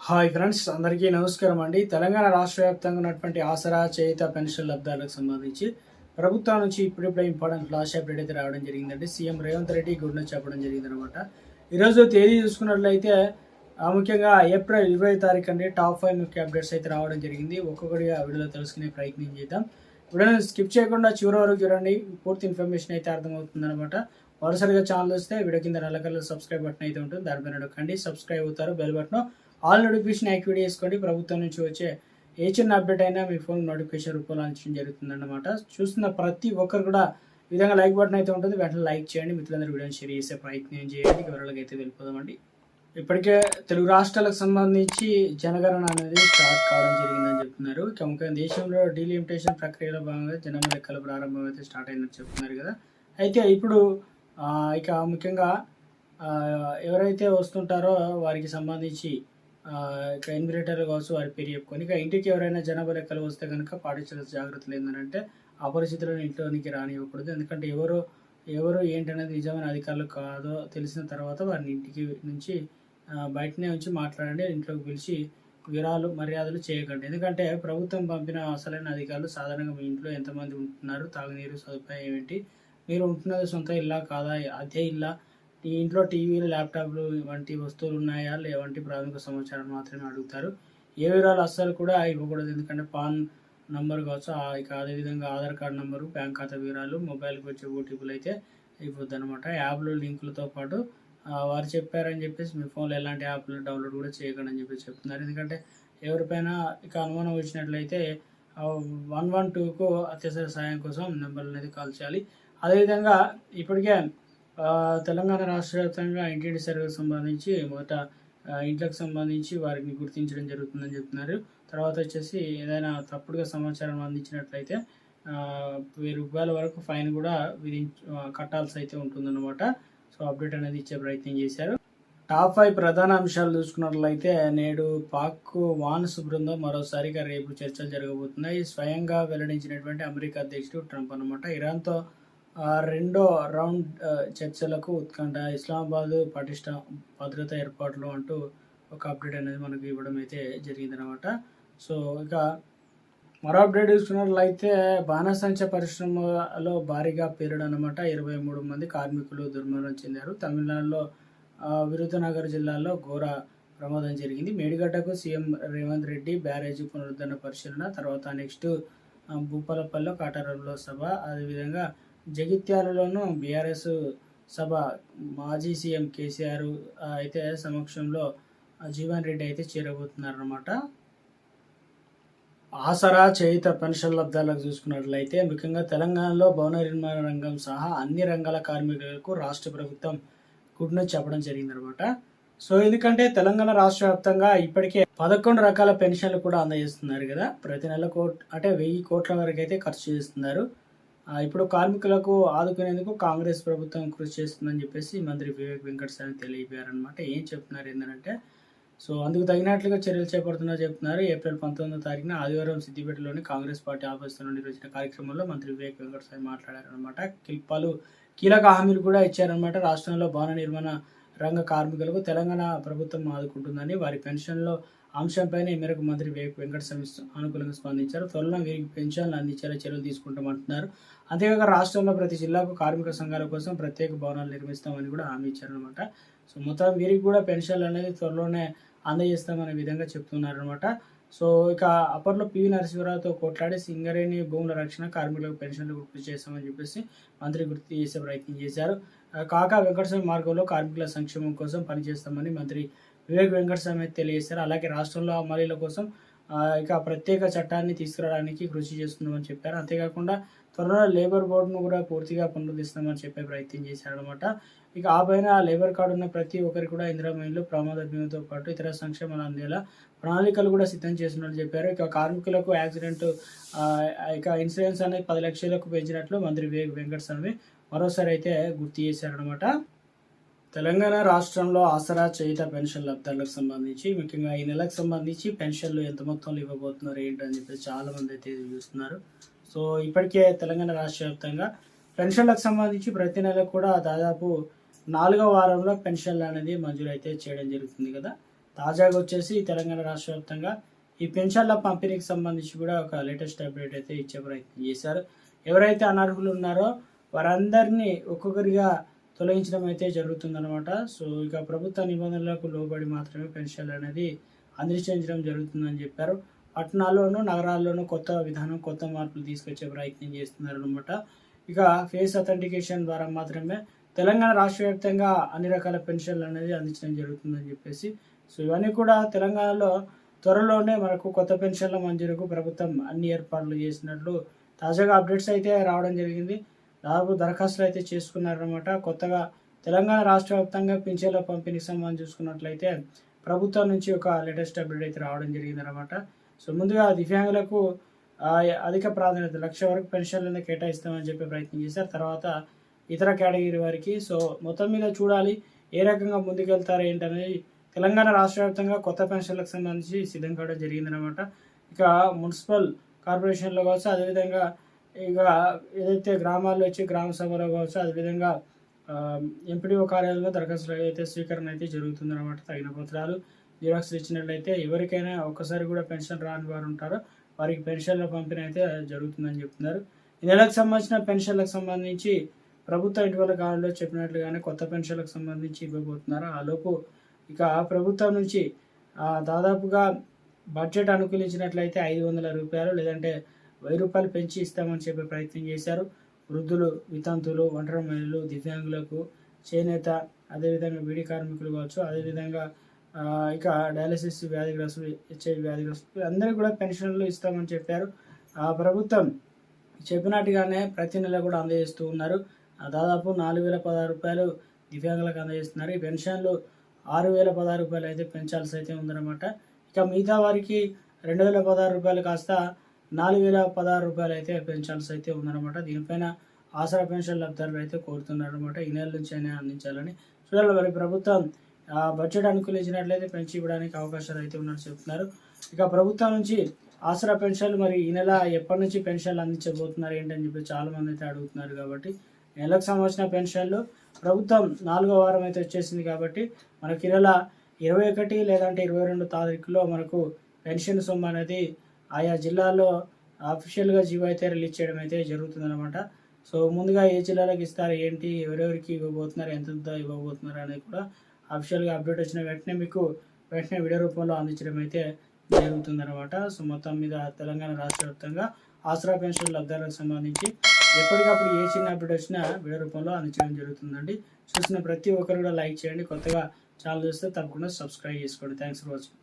Hi friends, అందరికీ నమస్కారం అండి. తెలంగాణ రాష్ట్ర వ్యాప్తంగా ఉన్నటువంటి ఆసరా, చేయుత పెన్షన్ లబ్ధాలకు సంబంధించి ప్రభుత్వం నుంచి ఇప్పుడిప్పుడే ఇంపార్టెంట్ ఫ్లాష్ అప్డేట్ అయితే రావడం జరిగిందండి. CM Revanth Reddy good news చెప్పడం జరిగిందనమాట. ఈరోజు తేదీ చూసుకున్నట్లయితే ముఖ్యంగా ఏప్రిల్ 20 తారీఖు అండి టాప్ 5 ముఖ్య అప్డేట్స్ అయితే రావడం జరిగింది. ఒక్కొక్కటిగా వీడియోలో తెలుసుకునే ప్రయత్నం చేద్దాం. వీడియోని స్కిప్ చేయకుండా చివరి వరకు చూడండి, పూర్తి ఇన్ఫర్మేషన్ అయితే అర్థమవుతుంది అనమాట. వరుసగా ఛానల్ వస్తే వీడియో కింద నల్ల కలర్ సబ్స్క్రైబ్ బటన్ అయితే ఉంటుంది, దానిపైన నొక్కండి. సబ్స్క్రైబ్ అవుతారు, bell button all notification activate చేసుకోండి. ప్రభుత్వం నుంచి వచ్చే ఏ చిన్న అప్డేట్ అయినా మీ ఫోన్ నోటిఫికేషన్ రూపంలో అందించడం జరుగుతుందన్నమాట. చూస్తున్న ప్రతి ఒక్కరు కూడా ఈ విధంగా లైక్ బటన్ అయితే ఉంటుంది, వెంటనే లైక్ చేయండి. మిత్రులందరూ వీడియోని షేర్ చేసే ప్రయత్నం చేయండి. వివరాలకు అయితే వెళ్ళిపోదామండి. ఇప్పటికే తెలుగు రాష్ట్రాలకు సంబంధించి జనగణన అనేది స్టార్ట్ కావడం జరిగిందని చెప్తున్నారు. ముఖ్యంగా దేశంలో డీలిమిటేషన్ ప్రక్రియలో భాగంగా జనాభా లెక్కల ప్రారంభం అయితే స్టార్ట్ అయిందని చెప్తున్నారు కదా. అయితే ఇప్పుడు ఇక ముఖ్యంగా ఎవరైతే వస్తుంటారో వారికి సంబంధించి ఇక ఇన్విటేటర్లు కావచ్చు వారి పేరు చెప్పుకొని, ఇక ఇంటికి ఎవరైనా జనాభా లెక్కలు వస్తే కనుక పాటించాల్సిన జాగ్రత్తలు ఏంటంటే అపరిచితులను ఇంట్లోనికి రానివ్వకూడదు. ఎందుకంటే ఎవరు ఏంటనేది నిజమైన అధికారులు కాదో తెలిసిన తర్వాత వారిని ఇంటికి నుంచి బయటనే ఉంచి మాట్లాడండి. ఇంట్లోకి పిలిచి విరాలు మర్యాదలు చేయకండి. ఎందుకంటే ప్రభుత్వం పంపిన అసలైన అధికారులు సాధారణంగా మీ ఇంట్లో ఎంతమంది ఉంటున్నారు, తాగునీరు సదుపాయం ఏమిటి, మీరు ఉంటున్నది సొంత ఇల్లా కాదా, అదే ఇల్లా, ఈ ఇంట్లో టీవీలు, ల్యాప్టాప్లు వంటి వస్తువులు ఉన్నాయా వంటి ప్రాథమిక సమాచారం మాత్రమే అడుగుతారు. ఏ వివరాలు అస్సలు కూడా ఇవ్వకూడదు. ఎందుకంటే పాన్ నంబర్ కావచ్చు, ఇక అదేవిధంగా ఆధార్ కార్డు నంబరు, బ్యాంక్ ఖాతా వివరాలు, మొబైల్కి వచ్చే ఓటీపీలు అయితే ఇవ్వద్దు అనమాట. యాప్లు లింకులతో పాటు వారు చెప్పారని చెప్పేసి మీ ఫోన్లో ఎలాంటి యాప్లు డౌన్లోడ్ కూడా చేయకండి అని చెప్పేసి చెప్తున్నారు. ఎందుకంటే ఎవరిపైన ఇక అనుమానం వచ్చినట్లయితే 112కు అత్యవసర సహాయం కోసం నెంబర్ అనేది కాల్ చేయాలి. అదేవిధంగా ఇప్పటికే తెలంగాణ రాష్ట్ర వ్యాప్తంగా ఇంటింటి సర్వేకి సంబంధించి మొదట ఇంట్లకు సంబంధించి వారిని గుర్తించడం జరుగుతుందని చెప్తున్నారు. తర్వాత వచ్చేసి ఏదైనా తప్పుడుగా సమాచారం అందించినట్లయితే 1000 రూపాయల వరకు ఫైన్ కూడా కట్టాల్సి అయితే ఉంటుందన్నమాట. సో అప్డేట్ అనేది ఇచ్చే ప్రయత్నం చేశారు. టాప్ 5 ప్రధాన అంశాలు చూసుకున్నట్లయితే నేడు పాక్ వాన్స్ బృందం మరోసారిగా రేపు చర్చలు జరగబోతున్నాయి. స్వయంగా వెల్లడించినటువంటి అమెరికా అధ్యక్షుడు ట్రంప్ అన్నమాట. ఇరాన్తో రెండో రౌండ్ చర్చలకు ఉత్కంఠ, ఇస్లామాబాద్ పటిష్ట భద్రతా ఏర్పాట్లు అంటూ ఒక అప్డేట్ అనేది మనకు ఇవ్వడం అయితే జరిగిందనమాట. సో ఇక మరో అప్డేట్ చూసుకున్నట్లయితే బాణసంచ పరిశ్రమలో భారీగా పేలుడు అనమాట. 23 మంది కార్మికులు దుర్మరణం చెందారు. తమిళనాడులో విరుధనగర్ జిల్లాలో ఘోర ప్రమాదం జరిగింది. మేడిగడ్డకు సీఎం రేవంత్ రెడ్డి బ్యారేజీ పునరుద్ధరణ పరిశీలన, తర్వాత నెక్స్ట్ భూపాలపల్లిలో కాటారంలో సభ, అదేవిధంగా జగిత్యాలలోనూ బీఆర్ఎస్ సభ, మాజీ సీఎం కేసీఆర్ అయితే సమక్షంలో జీవన్ రెడ్డి అయితే చేరబోతున్నారన్నమాట. ఆసరా, చేయుత పెన్షన్ లబ్ధాలకు చూసుకున్నట్లయితే ముఖ్యంగా తెలంగాణలో భవన నిర్మాణ రంగం సహా అన్ని రంగాల కార్మికులకు రాష్ట్ర ప్రభుత్వం గుడ్ న్యూస్ చెప్పడం జరిగిందనమాట. సో ఎందుకంటే తెలంగాణ రాష్ట్ర వ్యాప్తంగా ఇప్పటికే 11 రకాల పెన్షన్లు కూడా అందజేస్తున్నారు కదా. ప్రతి నెల అంటే 1000 కోట్ల వరకు అయితే ఖర్చు చేస్తున్నారు. ఇప్పుడు కార్మికులకు ఆదుకునేందుకు కాంగ్రెస్ ప్రభుత్వం కృషి చేస్తుందని చెప్పేసి మంత్రి వివేక్ వెంకటస్వామి తెలియజేయారనమాట. ఏం చెప్తున్నారు ఏంటంటే, సో అందుకు తగినట్లుగా చర్యలు చేపడుతున్నారు చెప్తున్నారు. ఏప్రిల్ 19వ తారీఖున ఆదివారం సిద్దిపేటలోని కాంగ్రెస్ పార్టీ ఆఫీసులో నిర్వహించిన కార్యక్రమంలో మంత్రి వివేక్ వెంకటస్వామి మాట్లాడారనమాట. పలు కీలక హామీలు కూడా ఇచ్చారనమాట. రాష్ట్రంలో భవన నిర్మాణ రంగ కార్మికులకు తెలంగాణ ప్రభుత్వం ఆదుకుంటుందని, వారి పెన్షన్లో అంశంపైన ఈ మేరకు మంత్రి వివేక్ వెంకటస్వామి అనుకూలంగా స్పందించారు. త్వరలో వీరికి పెన్షన్లు అందించేలా చర్యలు తీసుకుంటామంటున్నారు. అంతేకాక రాష్ట్రంలో ప్రతి జిల్లాకు కార్మిక సంఘాల కోసం ప్రత్యేక భవనాలు నిర్మిస్తామని కూడా హామీ ఇచ్చారనమాట. సో మొత్తం వీరికి కూడా పెన్షన్లు అనేది త్వరలోనే అందజేస్తామనే విధంగా చెప్తున్నారనమాట. సో ఇక అప్పట్లో పివి నరసింహరావుతో కొట్లాడి సింగరేణి భూముల రక్షణ, కార్మికులకు పెన్షన్లు గుర్తు చేస్తామని చెప్పేసి మంత్రి గుర్తు చేసే ప్రయత్నం చేశారు. కాకా వెంకటస్వామి మార్గంలో కార్మికుల సంక్షేమం కోసం పనిచేస్తామని మంత్రి వివేక్ వెంకటస్వామి తెలియజేశారు. అలాగే రాష్ట్రంలో అమలీల కోసం ఇక ప్రత్యేక చట్టాన్ని తీసుకురావడానికి కృషి చేస్తున్నామని చెప్పారు. అంతేకాకుండా త్వరలో లేబర్ బోర్డును కూడా పూర్తిగా పునరుద్ధరిస్తామని చెప్పే ప్రయత్నం చేశారనమాట. ఇక ఆ పైన లేబర్ కార్డు ఉన్న ప్రతి ఒక్కరికి కూడా ఇందిరామహిళలు, ప్రమాద బీమాతో పాటు ఇతర సంక్షేమాలు అందేలా ప్రణాళికలు కూడా సిద్ధం చేస్తున్నట్లు చెప్పారు. ఇక కార్మికులకు యాక్సిడెంట్ ఇక ఇన్సూరెన్స్ అనేది 10 లక్షలకు పెంచినట్లు మంత్రి వివేక్ వెంకటస్వామి మరోసారి అయితే గుర్తు చేశారనమాట. తెలంగాణ రాష్ట్రంలో ఆసరా, చేయుత పెన్షన్ లబ్ధాలకు సంబంధించి ముఖ్యంగా ఈ నెలకు సంబంధించి పెన్షన్లు ఎంత మొత్తంలో ఇవ్వబోతున్నారు ఏంటని చెప్పేసి చాలా మంది అయితే చూస్తున్నారు. సో ఇప్పటికే తెలంగాణ రాష్ట్ర వ్యాప్తంగా పెన్షన్లకు సంబంధించి ప్రతి నెల కూడా దాదాపు 4వ వారంలో పెన్షన్లు అనేది మంజూరు అయితే చేయడం జరుగుతుంది కదా. తాజాగా వచ్చేసి తెలంగాణ రాష్ట్ర వ్యాప్తంగా ఈ పెన్షన్ల పంపిణీకి సంబంధించి కూడా ఒక లేటెస్ట్ అప్డేట్ అయితే ఇచ్చే ప్రయత్నం చేశారు. ఎవరైతే అనర్హులు ఉన్నారో వారందరినీ ఒక్కొక్కరిగా తొలగించడం అయితే జరుగుతుందన్నమాట. సో ఇక ప్రభుత్వ నిబంధనలకు లోబడి మాత్రమే పెన్షన్లు అనేది అందించడం జరుగుతుందని చెప్పారు. పట్టణాల్లోనూ నగరాల్లోనూ కొత్త విధానం, కొత్త మార్పులు తీసుకొచ్చే ప్రయత్నం చేస్తున్నారు అనమాట. ఇక ఫేస్ అథెంటికేషన్ ద్వారా మాత్రమే తెలంగాణ రాష్ట్ర వ్యాప్తంగా అన్ని రకాల పెన్షన్లు అనేది అందించడం జరుగుతుందని చెప్పేసి, సో ఇవన్నీ కూడా తెలంగాణలో త్వరలోనే మనకు కొత్త పెన్షన్ల మంజూరుకు ప్రభుత్వం అన్ని ఏర్పాట్లు చేసినట్లు తాజాగా అప్డేట్స్ అయితే రావడం జరిగింది. దాదాపు దరఖాస్తులు అయితే చేసుకున్నారనమాట. కొత్తగా తెలంగాణ రాష్ట్ర వ్యాప్తంగా పింఛన్ల పంపిణీకి సంబంధించి చూసుకున్నట్లయితే ప్రభుత్వం నుంచి ఒక లేటెస్ట్ అప్డేట్ అయితే రావడం జరిగిందనమాట. సో ముందుగా దివ్యాంగులకు అధిక ప్రాధాన్యత 1,00,000 వరకు పెన్షన్లను కేటాయిస్తామని చెప్పి ప్రయత్నం చేశారు. తర్వాత ఇతర కేటగిరీ వారికి సో మొత్తం మీద చూడాలి ఏ రకంగా ముందుకెళ్తారు ఏంటనేది. తెలంగాణ రాష్ట్ర వ్యాప్తంగా కొత్త పెన్షన్లకు సంబంధించి సిద్ధం కావడం జరిగిందనమాట. ఇక మున్సిపల్ కార్పొరేషన్లో కావచ్చు, అదేవిధంగా ఇక ఏదైతే గ్రామాల్లో వచ్చి గ్రామ సభలో కావచ్చు, అదేవిధంగా ఎంపీడీఓ కార్యాలయంలో దరఖాస్తులు అయితే స్వీకరణ అయితే జరుగుతుందన్నమాట. తగిన పత్రాలు జిరాక్స్ ఇచ్చినట్లయితే ఎవరికైనా ఒక్కసారి కూడా పెన్షన్ రాని వారు ఉంటారో వారికి పెన్షన్ల పంపిణీ అయితే జరుగుతుందని చెప్తున్నారు. ఈ నెలకు సంబంధించిన పెన్షన్లకు సంబంధించి ప్రభుత్వ ఇటీవల కాలంలో చెప్పినట్లుగానే కొత్త పెన్షన్లకు సంబంధించి ఇవ్వబోతున్నారు. ఆలోపు ఇక ప్రభుత్వం నుంచి దాదాపుగా బడ్జెట్ అనుకూలించినట్లయితే 500 రూపాయలు లేదంటే 1000 రూపాయలు పెంచి ఇస్తామని చెప్పే ప్రయత్నం చేశారు. వృద్ధులు, వితంతులు, ఒంటరి మహిళలు, దివ్యాంగులకు, చేనేత, అదేవిధంగా బీడీ కార్మికులు కావచ్చు, అదేవిధంగా ఇక డయాలసిస్ వ్యాధిగ్రస్తులు, హెచ్ఐవి వ్యాధిగ్రస్తులు అందరికీ కూడా పెన్షన్లు ఇస్తామని చెప్పారు. ప్రభుత్వం చెప్పినట్టుగానే ప్రతి నెల కూడా అందజేస్తూ ఉన్నారు. దాదాపు 4,016 రూపాయలు దివ్యాంగులకు అందజేస్తున్నారు. ఈ పెన్షన్లు 6,016 రూపాయలు అయితే పెంచాల్సి అయితే ఉందన్నమాట. ఇక మిగతా వారికి 2,016 రూపాయలు కాస్త 4,016 రూపాయలు అయితే పెంచాల్సి అయితే ఉందన్నమాట. దీనిపైన ఆసరా పెన్షన్ లబ్ధిదారులు అయితే కోరుతున్నారన్నమాట. ఈ నెల నుంచి అయినా అందించాలని. చూడాలి మరి ప్రభుత్వం బడ్జెట్ అనుకూలించినట్లయితే పెంచి ఇవ్వడానికి అవకాశాలు అయితే ఉన్నట్టు చెప్తున్నారు. ఇక ప్రభుత్వం నుంచి ఆసరా పెన్షన్లు మరి ఈ నెల ఎప్పటి నుంచి పెన్షన్లు అందించబోతున్నారు ఏంటని చెప్పి చాలామంది అయితే అడుగుతున్నారు. కాబట్టి నెలకు సంబంధించిన పెన్షన్లు ప్రభుత్వం 4వ వారం అయితే వచ్చేసింది. కాబట్టి మనకి ఈ నెల 21 లేదంటే 22 తారీఖులో మనకు పెన్షన్ సొమ్ము అనేది ఆయా జిల్లాల్లో అఫీషియల్గా జీవో అయితే రిలీజ్ చేయడం అయితే జరుగుతుందన్నమాట. సో ముందుగా ఏ జిల్లాలకు ఇస్తారు, ఏంటి, ఎవరెవరికి ఇవ్వబోతున్నారు, ఎంత ఇవ్వబోతున్నారు అనేది కూడా అఫీషియల్గా అప్డేట్ వచ్చిన వెంటనే వీడియో రూపంలో అందించడం అయితే జరుగుతుందన్నమాట. సో మొత్తం మీద తెలంగాణ రాష్ట్ర వ్యాప్తంగా ఆసరా పెన్షన్ లబ్ధాలకు సంబంధించి ఎప్పటికప్పుడు ఏ చిన్న అప్డేట్ వచ్చినా వీడియో రూపంలో అందించడం జరుగుతుందండి. చూసిన ప్రతి ఒక్కరు కూడా లైక్ చేయండి. కొత్తగా ఛానల్ చూస్తే తప్పకుండా సబ్స్క్రైబ్ చేసుకోండి. Thanks for watching.